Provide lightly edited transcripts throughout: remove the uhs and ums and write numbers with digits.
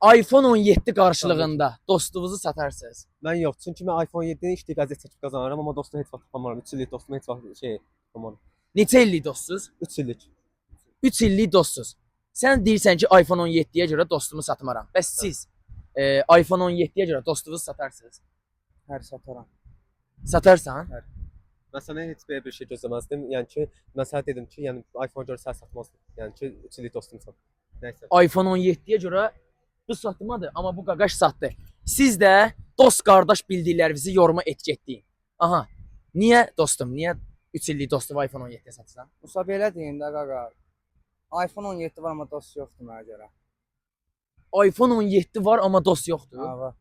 iPhone 17 qarşılığında dostunuzu satarsınız. Mən yox, çünki mən iPhone 7-dən işləyib vəziyyət çəkib qazanıram, amma dostu heç vaxt tapamaram. 3 illik dostum heç vaxt tapamaram. Neçə illik dostsuz? 3 illik. 3 illik dostsuz. Sən deyirsən ki, iPhone 17-yə görə dostumu satmaram. Bəs siz iPhone 17-yə görə dostunuzu satarsınız? Hər sataram. Satarsan? Mən sənə heç belə bir şey gözləməzdim. Yəni ki, mən sənə dedim ki, yəni iPhone görə sən satmazdım. Yəni ki, 3 illik dostumsan. Nəysə. iPhone 17-yə görə bu satmadır, amma bu qaqaş satdı. Siz də dost qardaş bildiklərinizi yoruma etikettləyin. Aha. Niyə dostum? Niyə 3 illik dostu iPhone 17-yə satırsan? Usta belə deyin də qaqa. iPhone 17 var amma dost yoxdur mənə görə. iPhone 17 var, amma dost yoxdur. Ha var.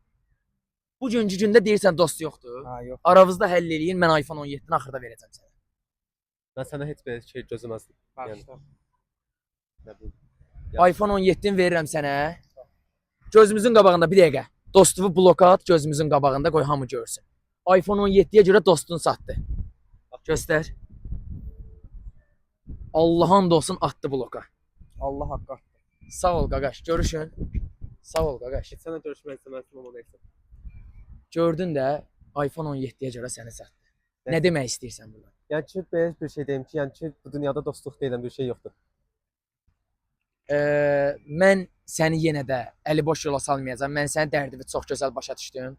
Bugünkü gündə deyirsən dost yoxdur. Ha yox. Aranızda həll eləyin, mən iPhone 17-ni axırda verəcəm sənə. Mən sənə heç belə şey gözləməzdim. Başla. Nə bilim. iPhone 17-ni verirəm sənə. Gözümüzün qabağında bir dəqiqə. Dostumu bloka at, gözümüzün qabağında qoy hamı görsün. iPhone 17-yə görə dostunu satdı. Göstər. Allah'ın olsun atdı bloka. Allah haqqı. Sağ ol qaqaş, görüşün. Sağ ol qaqaş. Heç sənə görüşmək istəməzdim, amma nəysə. Gördün də iPhone 17-yə görə səni satdı. Nə demək istəyirsən burada? Yəni ki, belə bir şey deyim ki, yəni ki, bu dünyada dostluq deyilən bir şey yoxdur. Mən səni yenə də əli boş yola salmayacağam. Mən sənin dərdini çox gözəl başa düşdüm.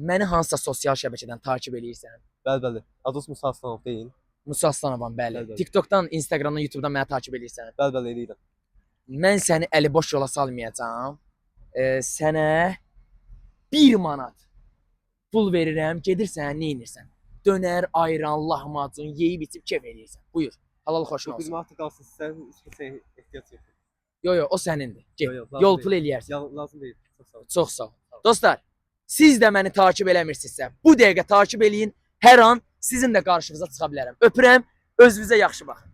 Məni hansısa sosial şəbəkədən takip eləyirsən? Bəli, bəli. Ados Musa Aslanov deyil. Musa Aslanovam, bəli. Bəli, bəli. TikTokdan, Instagramdan, YouTubedan məni takip eləyirsən. Bəli, bəli, eləyirəm. Mən səni əli boş yola salmayacağam. Sənə 1 manat pul verirəm, gedirsən, nə edirsən? Dönər, ayran, lahmacun yeyib içib kef eləyirsən. Buyur. Halal xoşun Bir olsun. manat qalsın sizə, heç kəsə ehtiyac yoxdur. Yo, o sənindir. Get. Yo, yo, lazım Yol deyil. pul eləyərsən. Lazım deyil. Çox sağ ol. Çox sağ ol. Dostlar, siz də məni takip eləmirsinizsə, bu dəqiqə takip eləyin. Hər an sizin də qarşınıza çıxa bilərəm. Öpürəm, özünüzə yaxşı baxın.